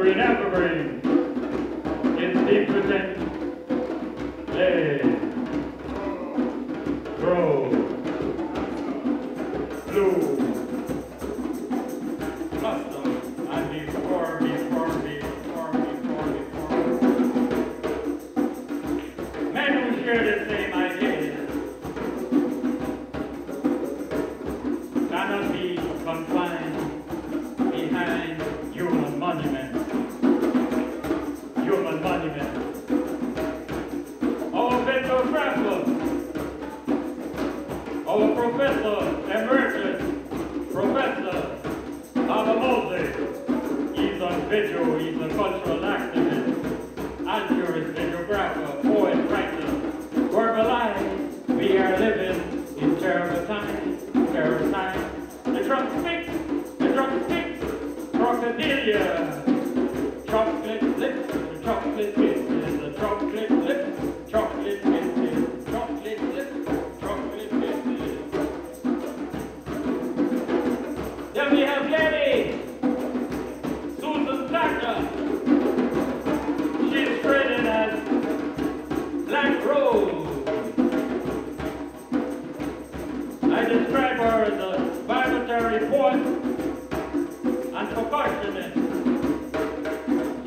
Evergreen is deep within. Lay, grow, blue, custom, and before. Men who share the same ideas cannot be confined behind human monuments. Our petrographer, our professor emeritus, Professor Moses, he's a video, he's a cultural activist, anti-tourist videographer, poet, writer, verbalize, we are living in terrible times. The drumsticks, crocodilia, chocolate lips, the chocolate kisses, the chocolate lips, chocolate kisses, chocolate lips, chocolate kisses. Then we have Lady Susan Tucker. She's credited as Black Rose. I describe her as a vibratory poet and percussionist.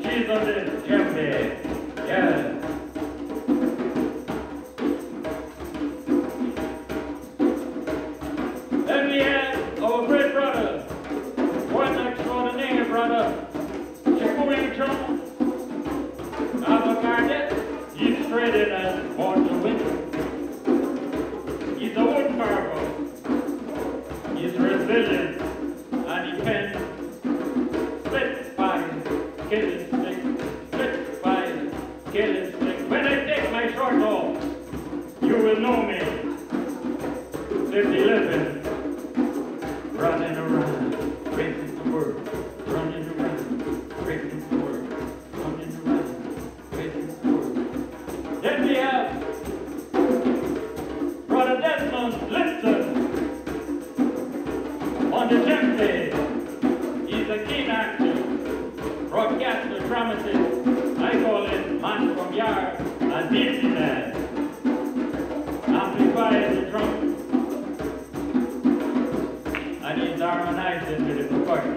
She's on the djembe, yeah. Then we have our great brother, poet extraordinaire brother, Chickaway Jones. Avocado, he's traded as Mortal Winter. He's a wood carver. He's resilient and he can split by killing stick, killing stick. When I take my shirt off, you will know me. 50-11, running around, racing to work, running around, racing to work, running around, racing to work. Then we have Brother Desmond Lipton on the djembe. He's a keen actor, broadcaster, dramatist. I call him man from yard, a deeply man. Amplifies the drum, and he's harmonizing with the percussion.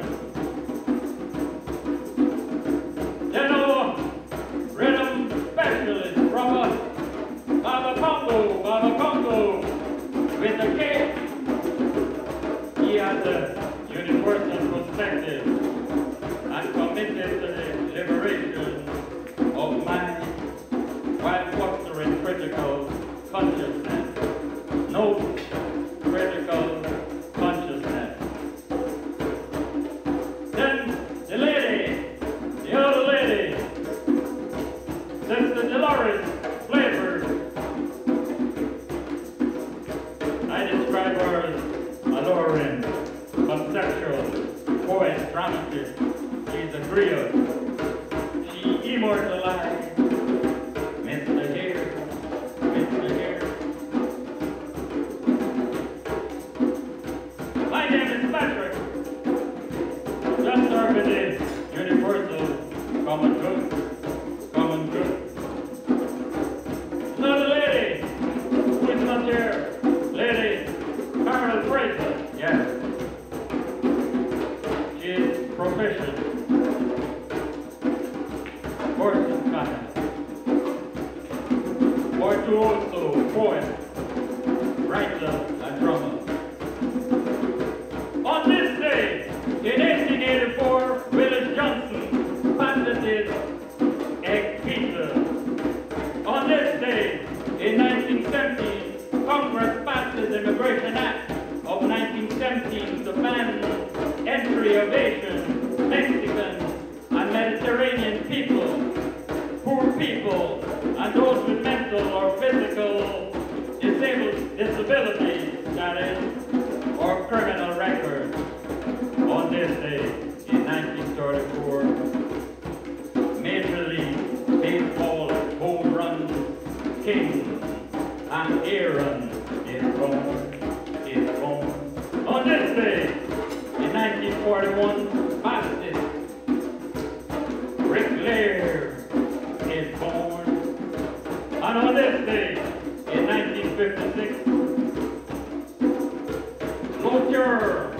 Then our rhythm specialist, Baba Congo, with the K. He has a universal perspective and committed to the liberation of mind while fostering critical consciousness. No critical consciousness. Then the lady, the other lady, Sister Deloris Flavors. I describe her as alluring, conceptual, poet, dramatist. She's a griot. She immortalized Mr. Here, Mr. Here. My name is Patrick. Just serving the universal common good, common good. Another lady who is not here, Lady Carol Fraser, yes. She is proficient. Person kind. Virtuoso, poet, writer, and drummer. On this day, in 1884, Willis Johnson patented egg pizza. On this day, in 1917, Congress passed the Immigration Act of 1917 to ban entry of Asian, Mexican, and Mediterranean people, poor people, and those with mental or physical disability, that is, or criminal records. On this day, in 1934, Major League Baseball home run king and Aaron is born. On this day, in 1941, fastest 56. Luther,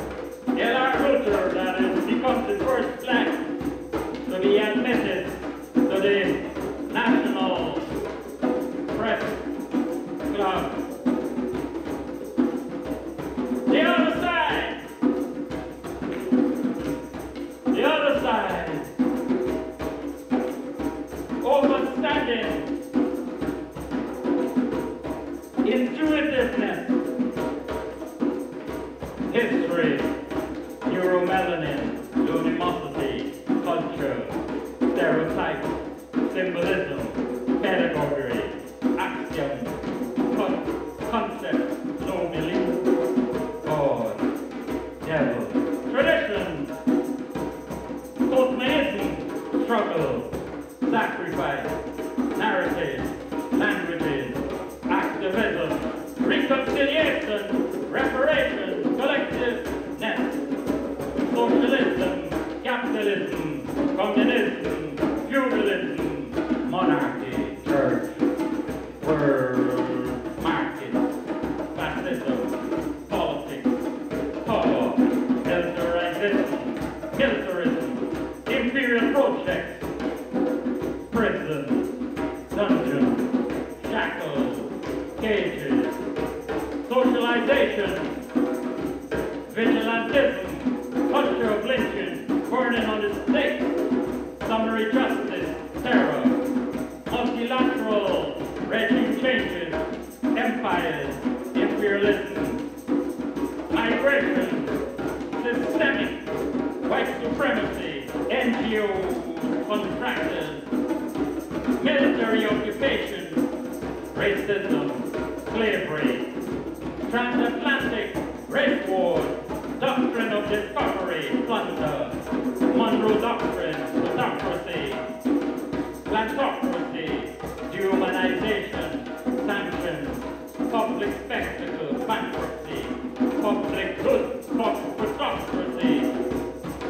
L.R. Luther, that has become the first black to be admitted to the National Press Club. The other side, overstanding intuitiveness, history, neuromelanin, luminosity, culture, stereotype, symbolism, pedagogy, axiom, concept, no belief, God, devil, tradition, postmodernism, struggle, sacrifice, narrative, languages, activism, reconciliation, reparation, collectiveness, socialism, capitalism, communism, feudalism, monarchy, church, world, market, fascism, politics, power, militarism, imperial projects, prison, dungeon, shackles, cages, socialization, vigilantism, culture of lynching, burning on the stake, summary justice, terror, multilateral regime changes, empires, imperialism, migration, systemic, white supremacy, NGO contractors, military occupation, racism, slavery, transatlantic race wars, doctrine of discovery, plunder, Monroe Doctrine, autocracy, plantocracy, dehumanization, sanctions, public spectacle, bankruptcy, public goods, plutocracy,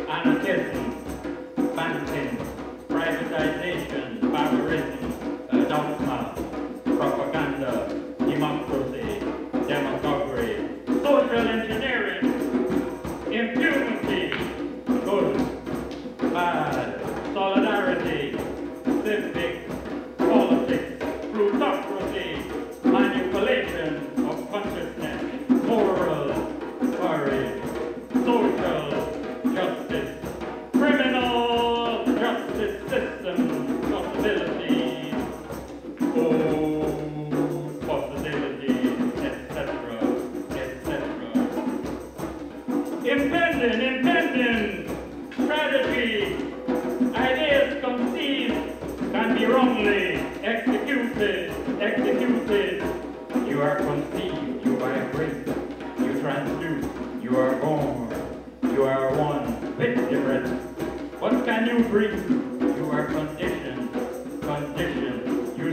anarchism, banking, privatization, barbarism, dogma, propaganda, democracy, demagoguery, social engineering, impunity, good, bad, solidarity, civic, politics, plutocracy, manipulation of consciousness, moral, courage, social justice, criminal justice system, possibilities, possibilities, etc., etc. Impending strategy, ideas conceived can be wrongly executed. You are conceived, you vibrate, you transmute, you are born, you are one with the rest. What can you bring? You are conditioned, you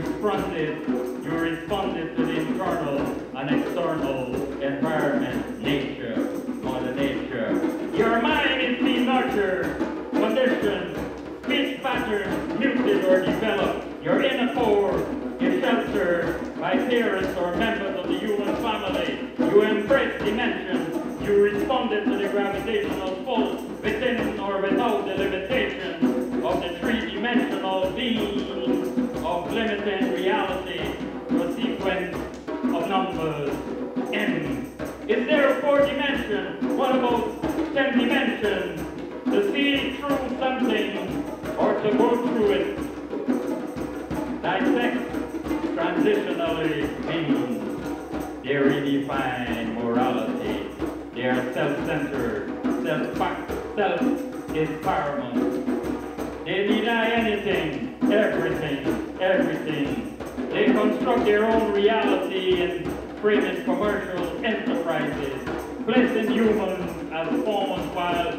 responded to the internal and external environment, nature, Mother Nature. Your mind is being nurtured, conditioned, speech patterns muted or developed. Your inner core is sheltered by parents or members of the human family. You embrace dimensions. You responded to the gravitational force within or without the limitation of the three-dimensional being of limited reality, a sequence of numbers, n. Is there a fourth dimension? What about 10 dimensions? To see through something or to go through it. Dissect transitionally means they redefine morality. They are self-centered, self-empowerment. They deny anything, everything. They construct their own reality and create commercial enterprises, placing humans as pawns while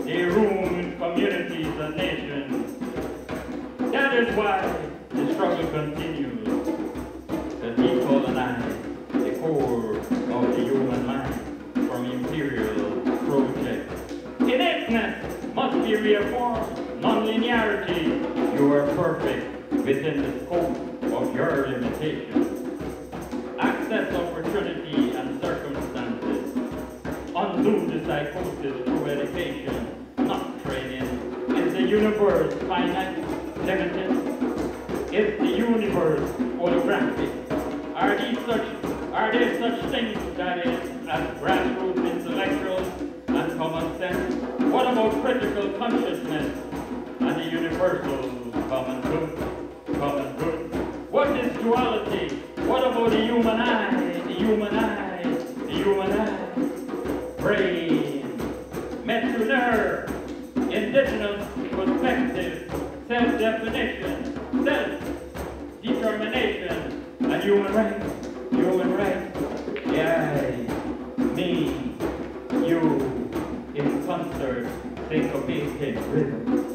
they ruin communities and nations. That is why the struggle continues to decolonize the core of the human mind from imperial projects. Innateness must be reaffirmed, non-linearity. You are perfect within the scope of your limitations. Access of opportunity and circumstances. Undo the psychosis through education, not training. Is the universe finite, limited? Is the universe holographic? Are there such things that is as grassroots intellectuals and common sense? What about critical consciousness and the universal common good? Common good. What is duality? What about the human eye? The human eye? The human eye? Brain. Metro nerve. Indigenous perspective. Self-definition. Self-determination. And human rights. Human rights. Yeah. Me. You. In concert. Syncopated rhythm.